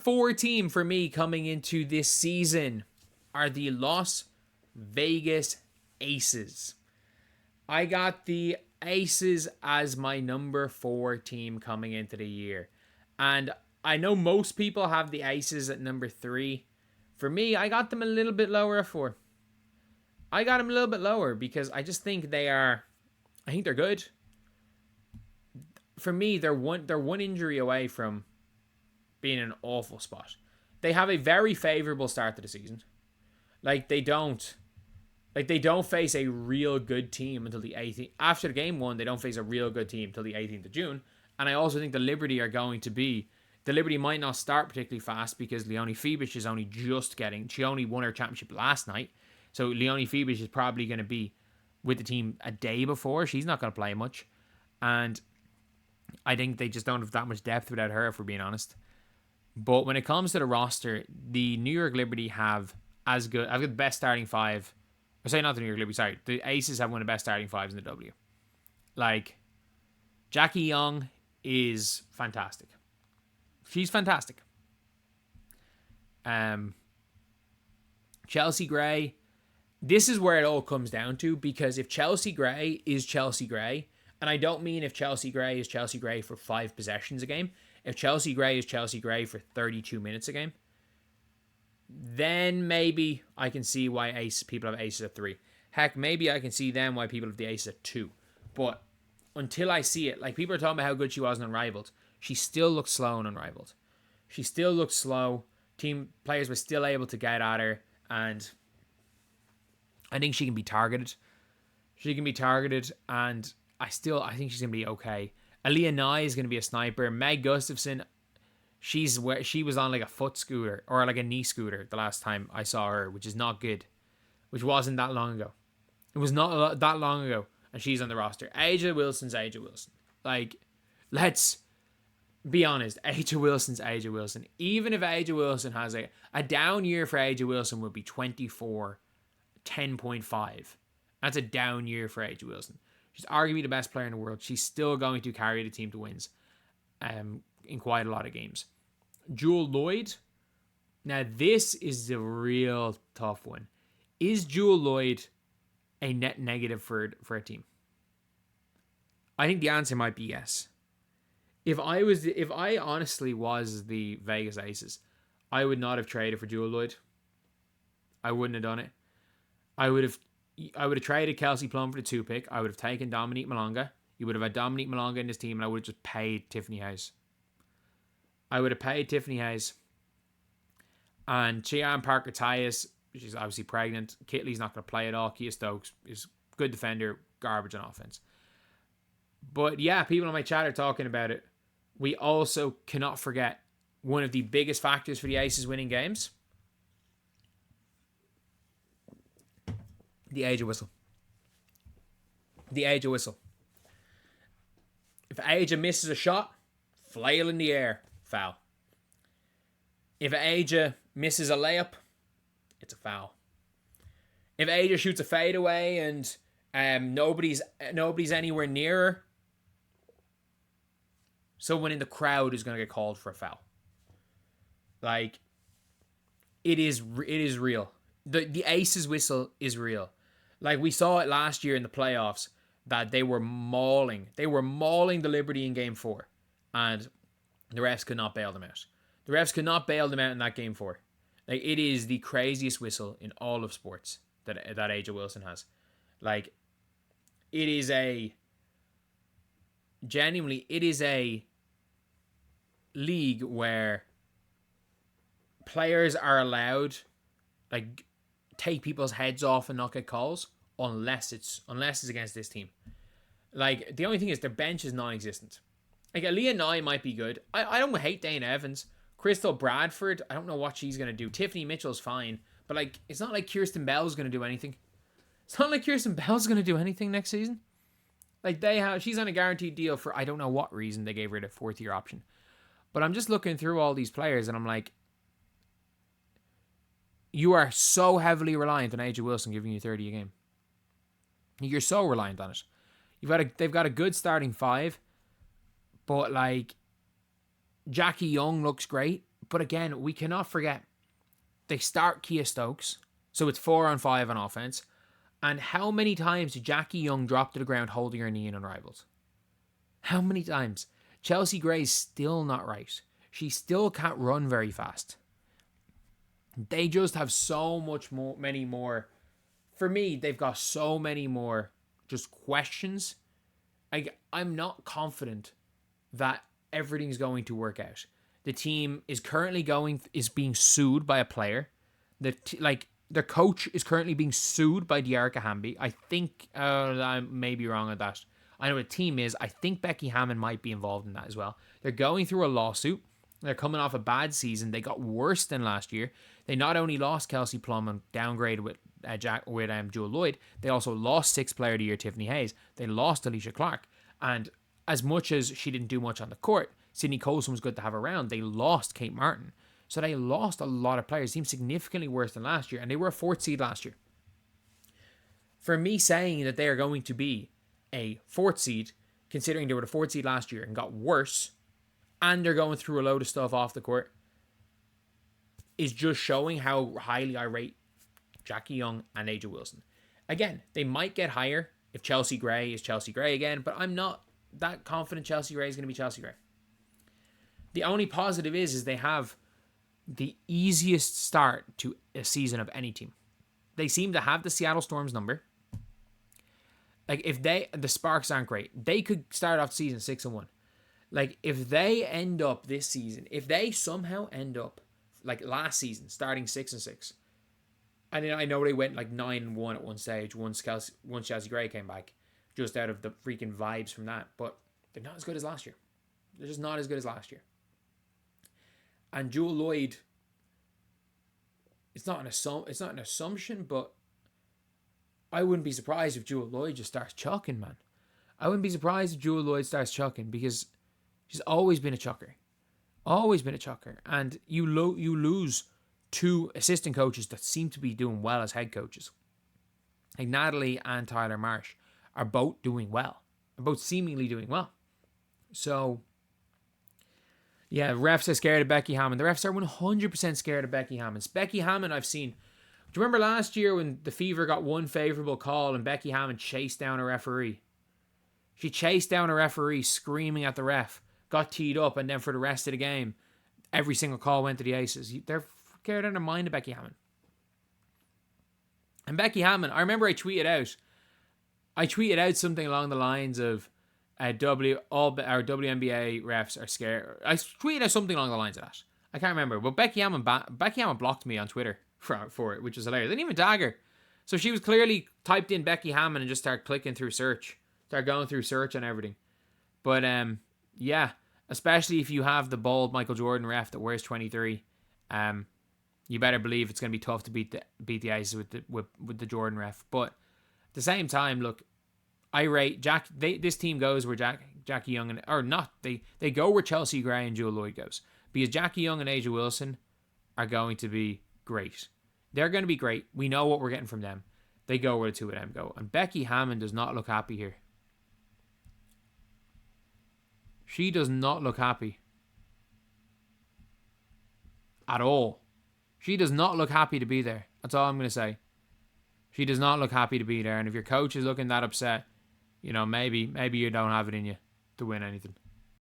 4 team for me coming into this season are the Las Vegas Aces. I got the Aces as my number 4 team coming into the year. And I know most people have the Aces at number 3. For me, I got them a little bit lower at 4. I got them a little bit lower because I just think I think they're good. For me, they're one injury away from being in an awful spot. They have a very favorable start to the season. They don't face a real good team until the 18th. After the game 1, they don't face a real good team until the 18th of June. And I also think the Liberty are going to be... The Liberty might not start particularly fast because Leonie Fiebich is only just getting... She only won her championship last night. So Leonie Fiebich is probably going to be with the team a day before. She's not going to play much. And I think they just don't have that much depth without her, if we're being honest. But when it comes to the roster, the New York Liberty have the best starting 5. I say not the New York Liberty, sorry. The Aces have one of the best starting 5s in the W. Jackie Young is fantastic. She's fantastic. Chelsea Gray, this is where it all comes down to, because if Chelsea Gray is Chelsea Gray, and I don't mean if Chelsea Gray is Chelsea Gray for 5 possessions a game, if Chelsea Gray is Chelsea Gray for 32 minutes a game, then maybe I can see why people have Aces at 3. Heck, maybe I can see then why people have the Aces at 2. But until I see it, people are talking about how good she was in Unrivaled. She still looks slow in Unrivaled. She still looks slow. Team players were still able to get at her, and I think she can be targeted. And I think she's going to be okay. Aaliyah Nye is going to be a sniper. Meg Gustafson, she was on a foot scooter or a knee scooter the last time I saw her, which is not good. Which wasn't that long ago. It was not that long ago, and she's on the roster. Aja Wilson's Aja Wilson. Let's be honest. Aja Wilson's Aja Wilson. Even if Aja Wilson has a down year for Aja Wilson would be 24, 10.5. That's a down year for Aja Wilson. She's arguably the best player in the world. She's still going to carry the team to wins in quite a lot of games. Jewel Lloyd. Now, this is the real tough one. Is Jewel Lloyd a net negative for a team? I think the answer might be yes. If I honestly was the Vegas Aces, I would not have traded for Jewel Lloyd. I wouldn't have done it. I would have traded Kelsey Plum for the 2 pick. I would have taken Dominique Malonga. You would have had Dominique Malonga in this team, and I would have just paid Tiffany Hayes. I would have paid Tiffany Hayes. And Chian Parker-Tyus, she's obviously pregnant. Kitley's not going to play at all. Kia Stokes is good defender, garbage on offense. But yeah, people on my chat are talking about it. We also cannot forget one of the biggest factors for the Aces winning games. The Aja whistle. The Aja whistle. If Aja misses a shot, flail in the air, foul. If Aja misses a layup, it's a foul. If Aja shoots a fadeaway and nobody's anywhere near her, someone in the crowd is going to get called for a foul. It is real. The Aces whistle is real. We saw it last year in the playoffs that they were mauling. They were mauling the Liberty in Game 4. And the refs could not bail them out. The refs could not bail them out in that Game 4. It is the craziest whistle in all of sports that Aja Wilson has. It is a league where players are allowed take people's heads off and not get calls unless it's against this team. The only thing is their bench is non-existent. Aaliyah Nye might be good. I don't hate Dana Evans. Crystal Bradford, I don't know what she's going to do. Tiffany Mitchell's fine. But it's not like Kirsten Bell's going to do anything. It's not like Kirsten Bell's going to do anything next season. She's on a guaranteed deal for I don't know what reason they gave her the 4th-year option. But I'm just looking through all these players and I'm like, you are so heavily reliant on Aja Wilson giving you 30 a game. You're so reliant on it. They've got a good starting 5, but Jackie Young looks great, But again, we cannot forget, they start Kia Stokes, so it's 4-on-5 on offense. And how many times did Jackie Young drop to the ground holding her knee in Unrivaled? How many times? Chelsea Gray's still not right. She still can't run very fast. They just have so many more. For me, they've got so many more just questions. I'm not confident that everything's going to work out. The team is currently being sued by a player. Their coach is currently being sued by Diarca Hamby. I think I may be wrong on that. I know the team is. I think Becky Hammond might be involved in that as well. They're going through a lawsuit. They're coming off a bad season. They got worse than last year. They not only lost Kelsey Plum and downgraded with Jewel Lloyd, they also lost 6th Player of the Year Tiffany Hayes. They lost Alicia Clark. And as much as she didn't do much on the court, Sydney Colson was good to have around. They lost Kate Martin. So they lost a lot of players. It seemed significantly worse than last year. And they were a 4th seed last year. For me saying that they are going to be a 4th seed, considering they were the 4th seed last year and got worse, and they're going through a load of stuff off the court, is just showing how highly I rate Jackie Young and Aja Wilson. Again, they might get higher if Chelsea Gray is Chelsea Gray again, but I'm not that confident Chelsea Gray is going to be Chelsea Gray. The only positive is they have the easiest start to a season of any team. They seem to have the Seattle Storm's number. Like, if the Sparks aren't great, they could start off the season 6-1. Like, if they end up this season, if they somehow end up like last season, starting 6-6, and I know they went like 9-1 at one stage once Chelsea Gray came back, just out of the freaking vibes from that. But they're not as good as last year. They're just not as good as last year. And Jewel Lloyd, it's not an assumption, but I wouldn't be surprised if Jewel Lloyd just starts chucking, man. I wouldn't be surprised if Jewel Lloyd starts chucking, because she's always been a chucker. Always been a chucker. And you lose 2 assistant coaches that seem to be doing well as head coaches. Like Natalie and Tyler Marsh are both doing well. Are both seemingly doing well. So, yeah, refs are scared of Becky Hammond. The refs are 100% scared of Becky Hammond. Becky Hammond, I've seen. Do you remember last year when the Fever got one favourable call and Becky Hammond chased down a referee? She chased down a referee screaming at the ref, got teed up, and then for the rest of the game, every single call went to the Aces. They're scared out of their mind of Becky Hammond. And Becky Hammond, I remember I tweeted out something along the lines of our WNBA refs are scared. I tweeted out something along the lines of that. I can't remember. But Becky Hammond blocked me on Twitter for it, which was hilarious. I didn't even tag her. So she was clearly typed in Becky Hammond and just started clicking through search. Start going through search and everything. But yeah, especially if you have the bald Michael Jordan ref that wears 23, you better believe it's going to be tough to beat the Aces with the Jordan ref. But at the same time, look, I rate this team goes where Jackie Young they go where Chelsea Gray and Jewel Lloyd goes, because Jackie Young and Aja Wilson are going to be great. They're going to be great. We know what we're getting from them. They go where the 2 of them go, and Becky Hammond does not look happy here. She does not look happy at all. She does not look happy to be there. That's all I'm going to say. She does not look happy to be there. And if your coach is looking that upset, maybe you don't have it in you to win anything.